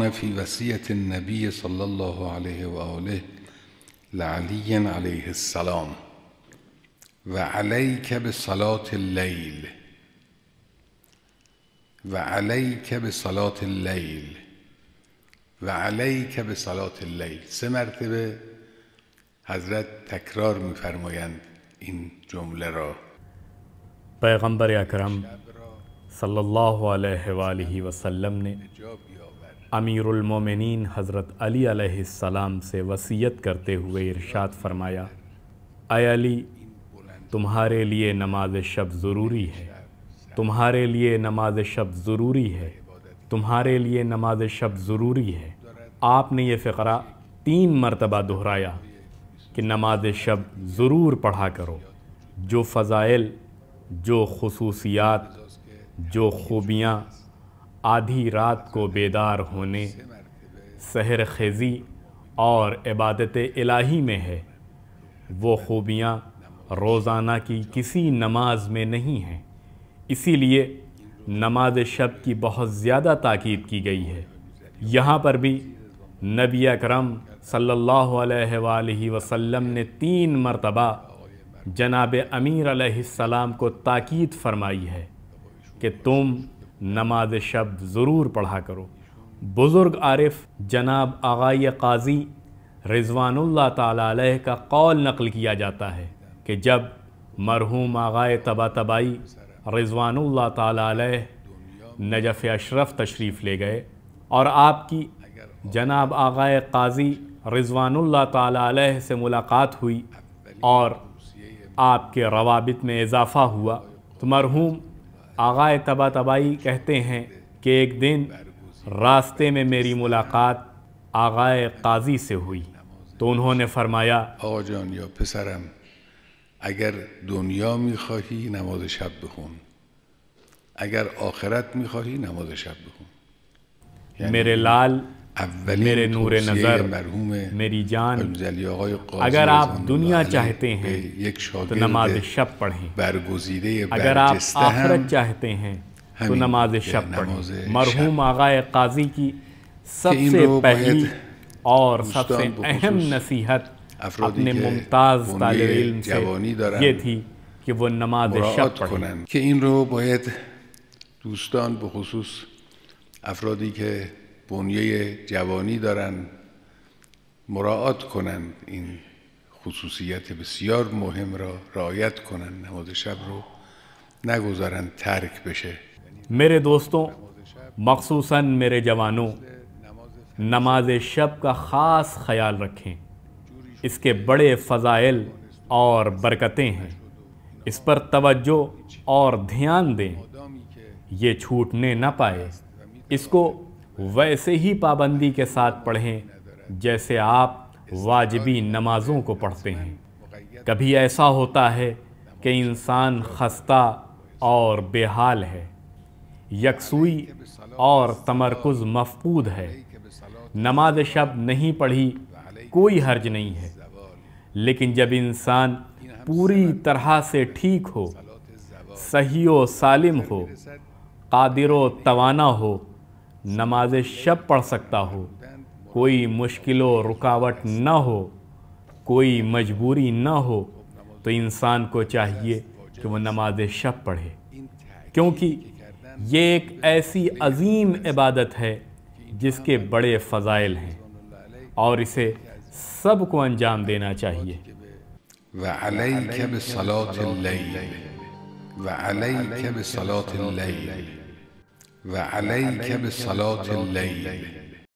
السلام في وصية النبي صلى الله عليه وآله لعلي عليه السلام وعليك بصلاة الليل وعليك بصلاة الليل وعليك بصلاة الليل. 3 مرتبه حضرت تکرار می‌فرمایند این جمله را. پیغمبر اکرم صلی اللہ علیہ وآلہ وسلم نے امیر المومنین حضرت علی علیہ السلام سے وصیت کرتے ہوئے ارشاد فرمایا، اے علی، تمہارے لیے نماز شب ضروری ہے، تمہارے لیے نماز شب ضروری ہے، تمہارے لیے نماز شب ضروری ہے۔ آپ نے یہ فقرہ 3 مرتبہ دہرایا کہ نماز شب ضرور پڑھا کرو۔ جو فضائل، جو خصوصیات، جو خوبیاں آدھی رات کو بیدار ہونے، سحر خیزی اور عبادت الہی میں ہے، وہ خوبیاں روزانہ کی کسی نماز میں نہیں ہیں۔ اسی لیے نماز شب کی بہت زیادہ تاکید کی گئی ہے۔ یہاں پر بھی نبی اکرم صلی اللہ علیہ وآلہ وسلم نے 3 مرتبہ جناب امیر علیہ السلام کو تاکید فرمائی ہے کہ تم نماز شب ضرور پڑھا کرو۔ بزرگ عارف جناب آغائی قاضی رضوان اللہ تعالیٰ علیہ کا قول نقل کیا جاتا ہے کہ جب مرحوم آغائے طباطبائی رضوان اللہ تعالیٰ علیہ نجف اشرف تشریف لے گئے اور آپ کی جناب آغائے قاضی رضوان اللہ تعالیٰ علیہ سے ملاقات ہوئی اور آپ کے روابط میں اضافہ ہوا، تو مرحوم آغائے طباطبائی کہتے ہیں کہ ایک دن راستے میں میری ملاقات آغائے قاضی سے ہوئی تو انہوں نے فرمایا، آقا جان یا پسرم، اگر دنیا میخواهی نماز شب بخون، اگر آخرت میخواهی نماز شب بخون۔ میرے لال، میرے نور نظر، میری جان، اگر آپ دنیا چاہتے ہیں تو نماز شب پڑھیں، اگر آپ آخرت چاہتے ہیں تو نماز شب پڑھیں۔ مرحوم آغائے قاضی کی سب سے پہلی اور سب سے اہم نصیحت اپنے ممتاز طالب علم سے یہ تھی کہ وہ نماز شب پڑھیں۔ که این رو باید دوستان به خصوص افرادی که بنیه جوانی دارن مراعات کنن، این خصوصیت بسیار مهم را رعایت کنن، نماز شب رو نگذارن ترک بشه۔ میرے دوستوں، مخصوصاً میرے جوانوں، نماز شب کا خاص خیال رکھیں۔ اس کے بڑے فضائل اور برکتیں ہیں، اس پر توجہ اور دھیان دیں، یہ چھوٹنے نہ پائے۔ اس کو ویسے ہی پابندی کے ساتھ پڑھیں جیسے آپ واجبی نمازوں کو پڑھتے ہیں۔ کبھی ایسا ہوتا ہے کہ انسان خستہ اور بے حال ہے، یکسوئی اور تمرکز مفقود ہے۔ نماز شب نہیں پڑھی کوئی حرج نہیں ہے، لیکن جب انسان پوری طرح سے ٹھیک ہو، صحیح و سالم ہو، قادر و توانا ہو، نماز شب پڑھ سکتا ہو، کوئی مشکل و رکاوٹ نہ ہو، کوئی مجبوری نہ ہو، تو انسان کو چاہیے کہ وہ نماز شب پڑھے، کیونکہ یہ ایک ایسی عظیم عبادت ہے جس کے بڑے فضائل ہیں اور اسے سب کو انجام دینا چاہیے۔ وعلیک بصلاة اللیل وعلیک بصلاة اللیل وعلیک بصلاة اللیل